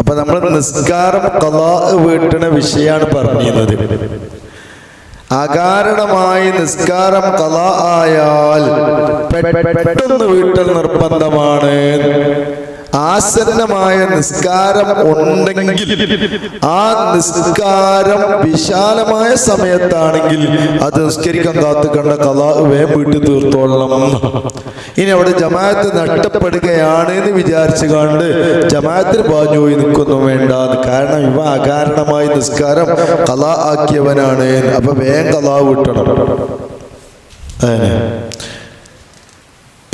അപ്പൊ നമ്മൾ നിസ്കാരം ഖളാ വീട്ടണ വിഷയമാണ് പറഞ്ഞിരുന്നത്. അകാരണമായി നിസ്കാരം ഖളാ ആയാൽ പെട്ടെന്ന് വീട്ടൽ നിർബന്ധമാണ്. ആസന്നമായ നിസ്കാരം ഉണ്ടെങ്കിൽ ആ നിസ്കാരം വിശാലമായ സമയത്താണെങ്കിൽ അത് നിസ്കരിക്കാൻ കാത്തു കണ്ട ഖളാ വേഗം വീട്ടിൽ തീർത്തോളണം. ഇനി അവിടെ ജമാഅത്ത് നഷ്ടപ്പെടുകയാണ് എന്ന് വിചാരിച്ചു കണ്ട് ജമാഅത്തിൽ പാഞ്ഞു പോയി നിൽക്കൊന്നും വേണ്ട. കാരണം ഇവ അകാരണമായി നിസ്കാരം ഖളാ ആക്കിയവനാണ്. അപ്പൊ വേഗം ഖളാ വിട്ടണം.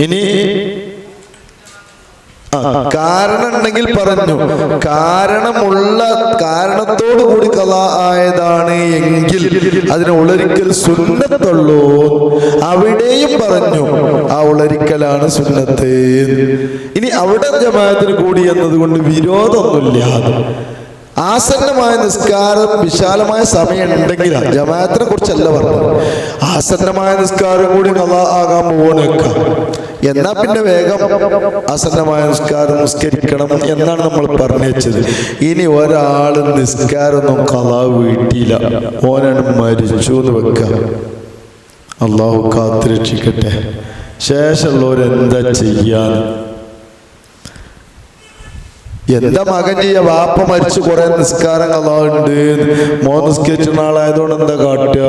ഇനി കാരണം ഉണ്ടെങ്കിൽ പറഞ്ഞു, കാരണത്തോടു കൂടി ഖളാ ആയതാണ് എങ്കിൽ അതിന് ഉളരിക്കൽ സുന്നത്തുള്ളൂ. അവിടെയും പറഞ്ഞു ആ ഉളരിക്കലാണ് സുന്നത്ത്. ഇനി അവിടെ ജമാഅത്തിന് കൂടി എന്നതുകൊണ്ട് വിരോധമൊന്നുമില്ല. ആസന്നമായ നിസ്കാരം വിശാലമായ സമയം ഉണ്ടെങ്കിൽ ജമാഅത്തിനെ കുറിച്ചല്ല പറഞ്ഞത്. ആസന്നമായ നിസ്കാരം കൂടി ഖളാ ആകാൻ പോകണേക്കാം. എന്നാ പിന്നെ വേഗം ആസന്നമായ നിസ്കാരം നിസ്കരിക്കണം എന്നാണ് നമ്മൾ പറഞ്ഞു വെച്ചത്. ഇനി ഒരാൾ നിസ്കാരമൊന്നും ഖളാ വീട്ടിയില്ല, ഓനാണ് മരിച്ചു എന്ന് വെക്കുക. അള്ളാഹു കാത്തുരക്ഷിക്കട്ടെ. ശേഷമുള്ളവരെന്താ ചെയ്യാൻ? എന്താ മകൻ ചെയ്യാ? വാപ്പ മരിച്ചു കുറെ നിസ്കാരം ഖളാ ഉണ്ട്, മോൻ നിസ്കരിച്ച ആളായതുകൊണ്ട് എന്താ കാട്ടുക?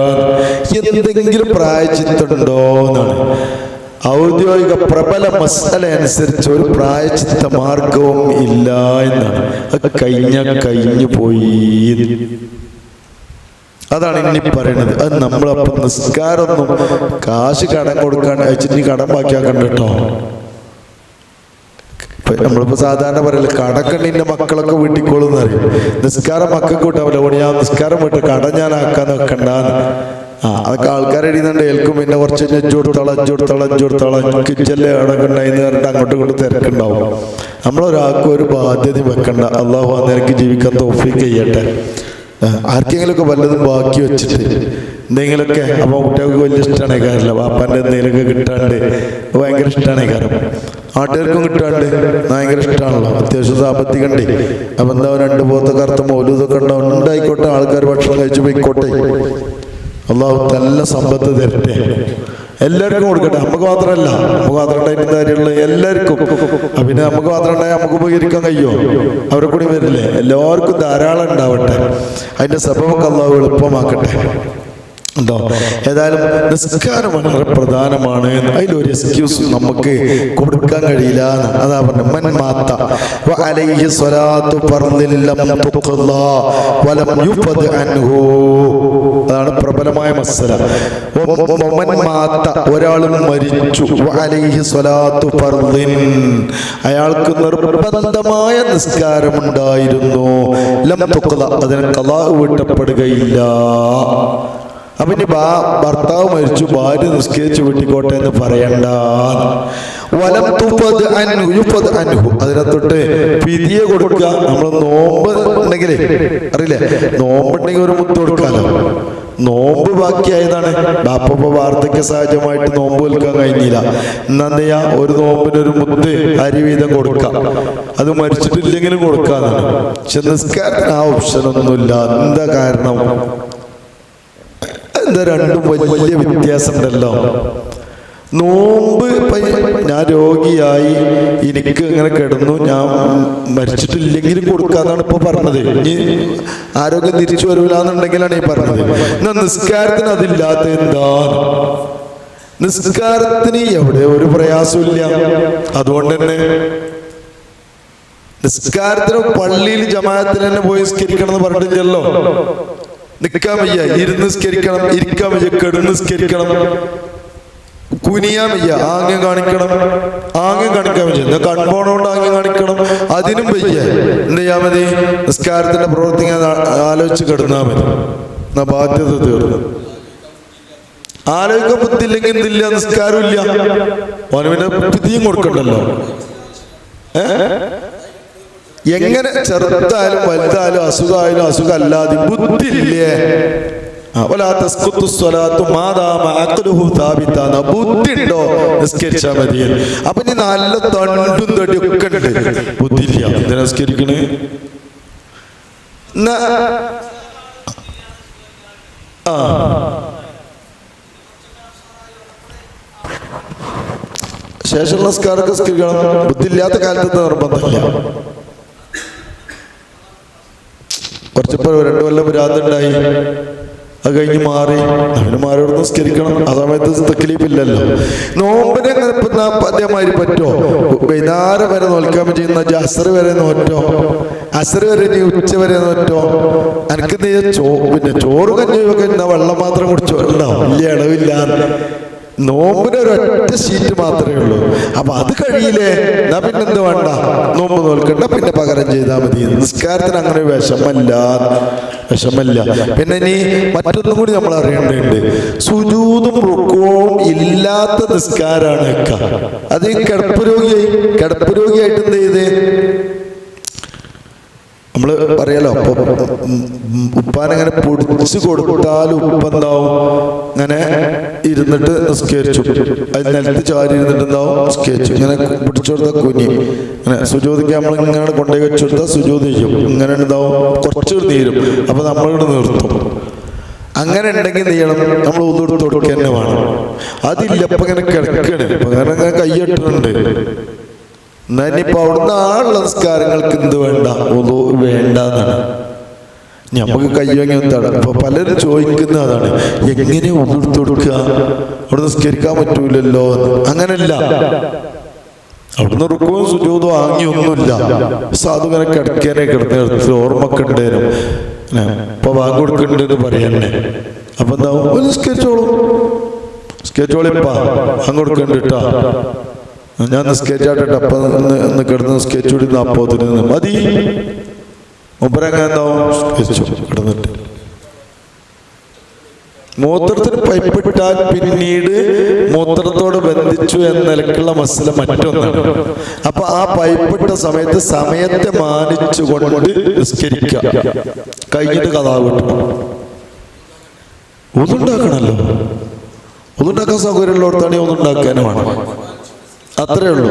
എന്തെങ്കിലും പ്രായച്ചിത്തുണ്ടോ എന്നാണ്. ഔദ്യോഗിക പ്രബല മസല അനുസരിച്ച് ഒരു പ്രായച്ചിത്ത മാർഗവും ഇല്ല എന്നാണ്. അത് കഴിഞ്ഞു പോയി. അതാണ് ഇനി പറയണത്. അത് നമ്മളപ്പം നിസ്കാരമൊന്നും കാശ് കടം കൊടുക്കാൻ അയച്ചിട്ട് കടം ബാക്കിയാക്കണ്ട കേട്ടോ. നമ്മളിപ്പോ സാധാരണ പറയല്ലേ, കടക്കണ്ണിന്റെ മക്കളൊക്കെ വീട്ടിക്കോളൂന്ന് അറിയും. നിസ്കാരം മക്കൾക്ക് വിട്ടാവില്ല. ഓടി ഞാൻ നിസ്കാരം വിട്ട് കട ഞാൻ ആക്കാൻ വെക്കണ്ടാന്ന്. അതൊക്കെ ആൾക്കാരെ എഴുതുന്നുണ്ട്. ഏൽക്കും പിന്നെ കുറച്ച് അഞ്ചു കൊടുത്തോളം കിച്ചല്ലേ അടക്കണ്ടായിന്ന് പറഞ്ഞിട്ട് അങ്ങോട്ടും ഇങ്ങോട്ട് തിരക്കുണ്ടാവും. നമ്മളൊരാൾക്കും ഒരു ബാധ്യത വെക്കണ്ട. അള്ളാഹു ആ നിരക്ക് ജീവിക്കാൻ തൗഫീഖ് ചെയ്യട്ടെ. ആർക്കെങ്കിലുമൊക്കെ വല്ലതും ബാക്കി വെച്ചിട്ട് എന്തെങ്കിലുമൊക്കെ അപ്പൊ കുട്ടികൾക്ക് വലിയ ഇഷ്ടമാണ് കാര്യമില്ല. വാപ്പാൻ്റെ എന്തെങ്കിലുമൊക്കെ കിട്ടാണ്ട് ഭയങ്കര ഇഷ്ടമാണ് കാര്യം. നാട്ടുകാർക്കും കിട്ടാണ്ട് ഭയങ്കര ഇഷ്ടമാണല്ലോ. അത്യാവശ്യം സാമ്പത്തികം ഉണ്ട്. അപ്പൊ എന്താ 2 പോത്ത കറുത്ത മൗലൂദൊക്കെ ഉണ്ടാവും. ഉണ്ടായിക്കോട്ടെ, ആൾക്കാർ ഭക്ഷണം കഴിച്ചു പോയിക്കോട്ടെ. അള്ളാഹു നല്ല സമ്പത്ത് തരട്ടെ. എല്ലാവർക്കും കൊടുക്കട്ടെ. നമുക്ക് മാത്രമല്ല, നമുക്ക് മാത്രം ഉണ്ടായിട്ട് കാര്യമുള്ള എല്ലാവർക്കും. പിന്നെ നമുക്ക് മാത്രം ഉണ്ടായാൽ നമുക്ക് ഉപകരിക്കാൻ കഴിയുമോ? അവരെ കൂടി വരില്ലേ? എല്ലാവർക്കും ധാരാളം ഉണ്ടാവട്ടെ. അതിന്റെ സബബൊക്കെ അള്ളാഹു എളുപ്പമാക്കട്ടെ. ഉണ്ടോ? ഏതായാലും നിസ്കാരം വളരെ പ്രധാനമാണ്. അതിലൊരു എക്സ്ക്യൂസ് നമുക്ക് കൊടുക്കാൻ കഴിയില്ല. അതാ പറഞ്ഞത്, മൻ മാത്ത വഅലൈഹി സ്വലാത്തു ഫർളിൻ ലം തുഖ്ളാ വലം യുഫദ് അൻഹു. അതാണ് പ്രബലമായ മസ്അല. മൻ മാത്ത, ഒരാൾ മരിച്ചു, വഅലൈഹി സ്വലാത്തു ഫർളിൻ, അയാൾക്ക് നിർബന്ധമായ നിസ്കാരമുണ്ടായിരുന്നു, ലം തുഖ്ളാ, അതിന് ഖളാ വീട്ടപ്പെടുകയില്ല. അപ്പൊ ഇനി ഭർത്താവ് മരിച്ചു, ഭാര്യ നിസ്കരിച്ച് വീട്ടിക്കോട്ടെ എന്ന് പറയണ്ട. വലം തുഫദ് അൻഹു യുഫദ് അൻഹു, അതിനകത്തൊട്ട് ഫിദിയ കൊടുക്കുക. നമ്മൾ നോമ്പ് ഉണ്ടെങ്കിലേ അറിയില്ലേ, നോമ്പുണ്ടെങ്കിൽ ഒരു മുത്ത് കൊടുക്കാലോ. നോമ്പ് ബാക്കിയായതാണ്. ബാപ്പ വാർദ്ധക്യ സഹജമായിട്ട് നോമ്പ് വിൽക്കാൻ കഴിഞ്ഞില്ല. എന്താ ചെയ്യാ? ഒരു നോമ്പിനൊരു മുത്ത് അരി വീതം കൊടുക്കാം. അത് മരിച്ചിട്ടില്ലെങ്കിലും കൊടുക്കാന്നാണ്. പക്ഷെ നിസ്കാരത്തിന് ആ ഓപ്ഷനൊന്നുമില്ല. എന്താ കാരണം? എന്താ? രണ്ടും വലിയ വ്യത്യാസമുണ്ടല്ലോ. നോമ്പ് ഞാൻ രോഗിയായി, എനിക്ക് ഇങ്ങനെ കിടന്നു, ഞാൻ മരിച്ചിട്ടില്ലെങ്കിലും കൊടുക്കാന്നാണ് ഇപ്പൊ പറഞ്ഞത്. ഇനി ആരോഗ്യം തിരിച്ചു വരൂലെന്നുണ്ടെങ്കിലാണ് ഈ പറഞ്ഞത്. എന്നാ നിസ്കാരത്തിന് അതില്ലാത്ത എന്താ? നിസ്കാരത്തിന് എവിടെ ഒരു പ്രയാസമില്ല. അതുകൊണ്ട് തന്നെ നിസ്കാരത്തിന് പള്ളിയിൽ ജമാഅത്തിന് തന്നെ പോയി നിസ്കരിക്കണം എന്ന് പറഞ്ഞില്ലല്ലോ. നിൽക്കാൻ വയ്യ, ഇരുന്ന് നിസ്കരിക്കണം. ഇരിക്കാൻ വയ്യ, കിടന്ന് നിസ്കരിക്കണം. കുനിയാൻ വയ്യ, ആംഗ്യം കാണിക്കണം. ആംഗ്യം കാണിക്കാൻ വയ്യ, കൺപോണോണ്ട് ആംഗ്യം കാണിക്കണം. അതിനും വയ്യ. എന്ത് ചെയ്യാൻ മതി? നിസ്കാരത്തിന്റെ പ്രവർത്തിക്കാൻ ആലോചിച്ച് കിടന്നാൽ മതി. എന്നാ ബാധ്യത തീർന്നു. ആലോചിക്കാൻ ബുദ്ധിയില്ലെങ്കിൽ എന്തില്ല, നിസ്കാരം ഇല്ല. ഓന് പിന്നെ ബുദ്ധിയും കൊടുക്കണ്ടല്ലോ. എങ്ങനെ ചെറുതായാലും വലുതായാലും അസുഖമായാലും അസുഖമല്ലാതെ ബുദ്ധി ഇല്ലേ? ബുദ്ധി ഉണ്ടോ? നിസ്കരിച്ചാ മതി. അപ്പൊ ഇനി നല്ല തണ്ടും തടിയൊക്കെ ഉണ്ട്, ബുദ്ധി ഇല്ല. എന്തിനാ നിസ്കരിക്കണേ? ശേഷം നമസ്കാരമൊക്കെ സ്കരിക്കണം. ബുദ്ധിയില്ലാത്ത കാലത്ത് നിർബന്ധമില്ല. കുറച്ചിപ്പോ 2 കൊല്ലം ഭ്രാന്തുണ്ടായി, അത് കഴിഞ്ഞ് മാറി, അവന് മാറിയോട് നിസ്കരിക്കണം. ആ സമയത്ത് തക്ലീഫില്ലല്ലോ. നോമ്പിനെ അങ്ങനെ അതേമാതിരി പറ്റോ? വൈകുന്നേരം വരെ നോൽക്കാൻ പറ്റുന്ന അസർ വരെ നോറ്റോ, അസർ വരെ നീ ഉച്ച വരെ നോറ്റോ, എനിക്ക് നീ പിന്നെ ചോറ് കഞ്ഞിയൊക്കെ വെള്ളം മാത്രം കുടിച്ചോ, ഉണ്ടാവും വലിയ ഇളവില്ല. നോമ്പിന് ഒരൊറ്റ ഷീറ്റ് മാത്രമേ ഉള്ളൂ. അപ്പൊ അത് കഴിയില്ലേ, എന്നാ പിന്നെന്ത് വേണ്ട, നോമ്പ് നോൽക്കണ്ട, പിന്നെ പകരം ചെയ്താൽ മതി. നിസ്കാരത്തിന് അങ്ങനെ വിഷമല്ല. പിന്നെ ഇനി മറ്റൊന്നും കൂടി നമ്മൾ അറിയേണ്ടതുണ്ട്. സുജൂദും റുക്കുവും ഇല്ലാത്ത നിസ്കാരാണ്. അത് കിടപ്പ് രോഗിയായിട്ട് എന്ത് ചെയ്ത് നമ്മള് പറയാലോ, അപ്പൊ ഉപ്പാനങ്ങനെ പൊടിച്ചു കൊടുത്താലും ഉപ്പെന്താവും, ഇങ്ങനെ ഇരുന്നിട്ട് നിസ്കരിച്ചു, അത് നിലത്ത് ചാരി ഇരുന്നിട്ടുണ്ടാവും, നിസ്കരിച്ചു, ഇങ്ങനെ പിടിച്ചു കൊടുത്താൽ കുനി, ഇങ്ങനെ സുജൂദിക്ക് നമ്മൾ ഇങ്ങനെ കൊണ്ടുപോയി വെച്ചു കൊടുത്താൽ സുജൂദ് ചെയ്യും, ഇങ്ങനെ ഉണ്ടാവും, കുറച്ച് തീരും, അപ്പൊ നമ്മളിവിടെ നിർത്തും. അങ്ങനെ ഉണ്ടെങ്കിൽ എന്ത് ചെയ്യണം, നമ്മൾ ഒന്നുകൂടി കൊടുക്കുക തന്നെ വേണം. അതില്ല, ഇപ്പൊ ഇങ്ങനെ കിടക്കണ്, ഇപ്പൊ അങ്ങനെ കൈയ്യിട്ടുണ്ട്. എന്നാ ഇനിയിപ്പോ അവിടുന്ന് ആളുള്ള നിസ്കാരങ്ങൾക്ക് എന്ത് വേണ്ട, വേണ്ട എന്നാണ്. നമുക്ക് കയ്യങ്ങി എന്താണ് ഇപ്പൊ പലരും ചോദിക്കുന്ന അതാണ്, എങ്ങനെ ഉതിർത്ത് കൊടുക്കുക, അവിടെ നിസ്കരിക്കാൻ പറ്റൂലല്ലോ. അങ്ങനല്ല, അവിടുന്ന് റുക്കുവും സുജൂദും വാങ്ങിയൊന്നുമില്ല. സാധു ഇങ്ങനെ കിടന്ന് ഓർമ്മക്ക് ഉണ്ടേനും ഇപ്പൊ വാങ്ങി കൊടുക്കണ്ടെന്ന് പറയന്നെ. അപ്പൊ എന്താവും, നിസ്കരിച്ചോളിപ്പാ വാങ്ങി കൊടുക്കണ്ടിട്ടാ, ഞാൻ നിസ്കരിച്ചാട്ടെ, അപ്പം ഒന്ന് കിടന്ന് നിസ്കരിച്ചുകൂടി 40 മതി. മുമ്പരങ്ങാണ്ടാവും കിടന്നിട്ട് മൂത്രത്തിന് പൈപ്പിട്ടാൽ പിന്നീട് മൂത്രത്തോട് ബന്ധിച്ചു എന്ന നിലക്കുള്ള മസല മറ്റൊന്നാണ്. അപ്പൊ ആ പൈപ്പിട്ട സമയത്തെ മാനിച്ചുകൊണ്ട് നിസ്കരിക്കുക, കഴിഞ്ഞിട്ട് കഥാ വിട്ടു. ഒന്നുണ്ടാക്കണല്ലോ, ഒന്നുണ്ടാക്കാൻ സൗകര്യമുള്ളവർക്കാണെങ്കിൽ ഒന്നുണ്ടാക്കാനും വേണം, അത്രേ ഉള്ളൂ.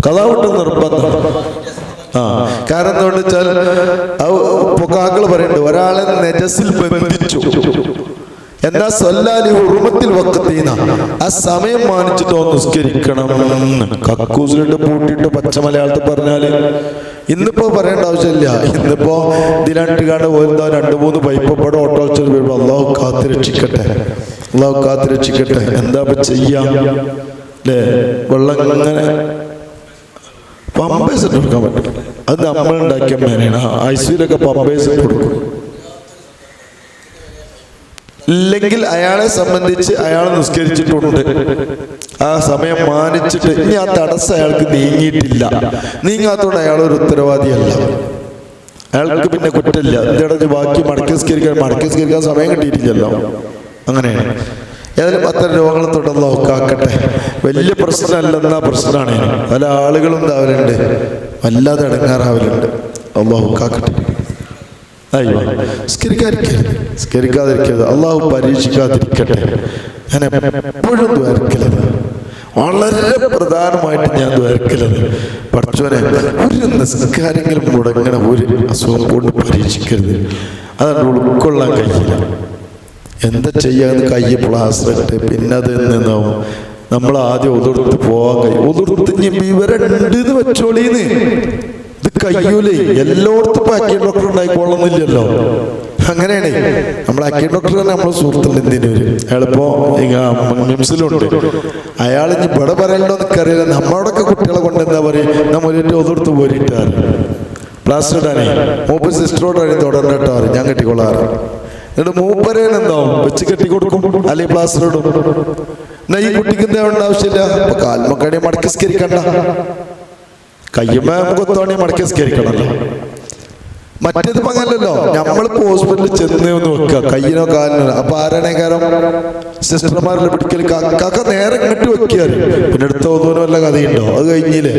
കഥാ വിട്ട് നിർബന്ധം. കാരണം എന്താണെന്ന് വെച്ചാൽ പൊക്കാക്കൾ പറയുന്നുണ്ട്, ഒരാളെ നെജസിൽ ബന്ധിച്ചു എന്നാ സൊല്ലാലി ഉറുമത്തിൽ വക്കത്തീന, ആ സമയം മാനിച്ചിട്ടോ നിസ്കരിക്കണം. കക്കൂസിലിട്ട് പൂട്ടിയിട്ട് പച്ച മലയാളത്തിൽ പറഞ്ഞാല് ഇന്നിപ്പോ പറയേണ്ട ആവശ്യമില്ല. ഇന്നിപ്പോ ഇതിലാണ്ട് കാണാൻ പോയിരുന്ന 2-3 പൈപ്പപ്പാട് ഓട്ടോറിച്ച് വരുമ്പോ അള്ളാഹു കാത്തുരക്ഷിക്കട്ടെ, അള്ളാഹു കാത്തുരക്ഷിക്കട്ടെ, എന്താ ചെയ്യാം അല്ലേ? വെള്ളം അങ്ങനെ പമ്പേഴ്സ് കൊടുക്കാൻ പറ്റും, അത് നമ്മളുണ്ടാക്കിയ മേനെയാണ്. ഐസിയിലൊക്കെ പമ്പേഴ്സ് കൊടുക്കും. ഇല്ലെങ്കിൽ അയാളെ സംബന്ധിച്ച് അയാൾ നിസ്കരിച്ചിട്ടുണ്ട്, ആ സമയം മാനിച്ചിട്ട് ഇനി ആ തടസ്സം അയാൾക്ക് നീങ്ങിയിട്ടില്ല, നീങ്ങാത്തോണ്ട് അയാൾ ഒരു ഉത്തരവാദിയല്ല, അയാൾക്ക് പിന്നെ കുറ്റമില്ല. എന്തിടച്ച് ബാക്കി മടക്കി സ്കരിക്കാൻ സമയം കിട്ടിയിട്ടില്ലല്ലോ. അങ്ങനെയാണ്. ഏതായാലും അത്തരം രോഗങ്ങൾ തുടർന്ന് നോക്കാക്കട്ടെ. വലിയ പ്രശ്നമല്ലെന്നാ പ്രശ്നമാണ്. പല ആളുകളും ഉണ്ടാവലുണ്ട്, വല്ലാതെ ഇടങ്ങാറാവലുണ്ട്. അള്ളാഹു കാക്കട്ടെ. അയ്യോ, സ്കരിക്കാതിരിക്കരുത്, അള്ളാഹു പരീക്ഷിക്കാതിരിക്കട്ടെ. ഞാൻ എപ്പോഴും ദ്വാരക്കലത്, വളരെ പ്രധാനമായിട്ട് ഞാൻ ദ്വാരക്കലത്, പഠിച്ചവനെ ഒരു നിസ്കാരങ്ങളും മുടങ്ങണ ഒരു അസുഖം കൊണ്ട് പരീക്ഷിക്കരുത്. അതാണ് ഉൾക്കൊള്ളാൻ കഴിയില്ല. എന്താ ചെയ്യാന്ന് കൈ പ്ലാസ്റ്റർ ഇട്ട് പിന്നെ അത് നിന്നാവും. നമ്മൾ ആദ്യം ഒതുർത്ത് പോകാൻ കഴിയും. ഒതുർത്ത് വിവരണ്ടെന്ന് വെച്ചോളീന്ന്, ഇത് കഴിയൂലേ. എല്ലായിടത്തും അക്യൂ ഡോക്ടർ ഉണ്ടായിക്കൊള്ളുന്നില്ലല്ലോ. അങ്ങനെയാണ്. നമ്മൾ അക്യൂ ഡോക്ടർ തന്നെ നമ്മളെ സുഹൃത്തുണ്ട്, എന്തിനു വരും. അയാളിപ്പോ മിംസിലുണ്ട്. അയാൾ ഇനി ഇവിടെ പറയണ്ടോ എന്നൊക്കറിയില്ല. നമ്മളോടൊക്കെ കുട്ടികളെ കൊണ്ട് എന്താ പറയും, നമ്മൾ ഒതുർത്ത് പോരിട്ടാറ് പ്ലാസ്റ്റർ ഇടാനേ മൂപ്പർ സിസ്റ്ററോടാണ് തുടരണ്ടാറ്, ഞാൻ കെട്ടിക്കൊള്ളാറ്. എന്നിട്ട് മൂപ്പരേനെന്താവും വെച്ച് കെട്ടിക്കൊടുക്കും, അല്ലെങ്കിൽ പ്ലാസ്റ്റർ ഇടും. എന്നാ ഈ കുട്ടിക്ക് എന്താ ആവശ്യമില്ല. അപ്പൊ കാൽമക്കണി മടക്കി സ്കരിക്കണ്ട, കയ്യുമ്പ കൊത്തോണി മടക്കി സ്കരിക്കണല്ലോ. മറ്റേത് പങ്ങല്ലല്ലോ. നമ്മളിപ്പോ ഹോസ്പിറ്റലിൽ ചെന്ന് ഒന്ന് വെക്കുക, കയ്യിനോ കാലിനോ. അപ്പൊ ആരാണേക്കാരം സിസ്റ്റർമാരിൽ പിടിക്കൽ കാക്ക നേരെ ഇങ്ങോട്ട് വെക്കിയാൽ പിന്നെ അടുത്ത ഒന്നിനും വല്ല കഥയുണ്ടോ? അത് കഴിഞ്ഞില്ലേ?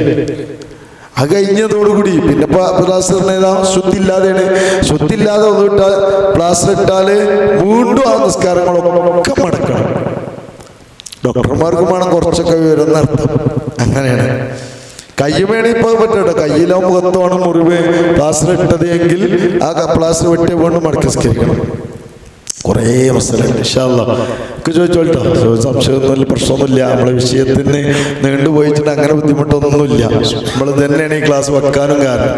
അത് കഴിഞ്ഞതോടുകൂടി പിന്നെ പ്ലാസ്റ്ററിനേതാ ശുദ്ധിയില്ലാതെയാണ്. ശുദ്ധിയില്ലാതെ ഒന്നിട്ടാൽ പ്ലാസ്റ്റർ ഇട്ടാല് വീണ്ടും ആ നിസ്കാരങ്ങളൊക്കെ മടക്കണം. ഡോക്ടർമാർക്ക് വേണം കുറച്ചൊക്കെ വിവരം നടത്തും. അങ്ങനെയാണ്. കയ്യുമേണി ഇപ്പോൾ പറ്റട്ടോ, കയ്യിലോ മുഖത്തോണം മുറിവ് പ്ലാസ്റ്റർ ഇട്ടത് എങ്കിൽ ആ പ്ലാസ്റ്റർ വെട്ടിയ കൊണ്ട് മടക്കി സ്കരിക്കണം. കുറേ മസലുണ്ട് ഇൻഷാ അല്ലാഹ്. ചോദിച്ചോട്ടോ, സംശയമൊന്നുമില്ല, പ്രശ്നമൊന്നുമില്ല. നമ്മളെ വിഷയത്തിന് നീണ്ടുപോയിച്ചിട്ട് അങ്ങനെ ബുദ്ധിമുട്ടൊന്നുമില്ല. നമ്മൾ തന്നെയാണ് ഈ ക്ലാസ് വെക്കാനും കാരണം.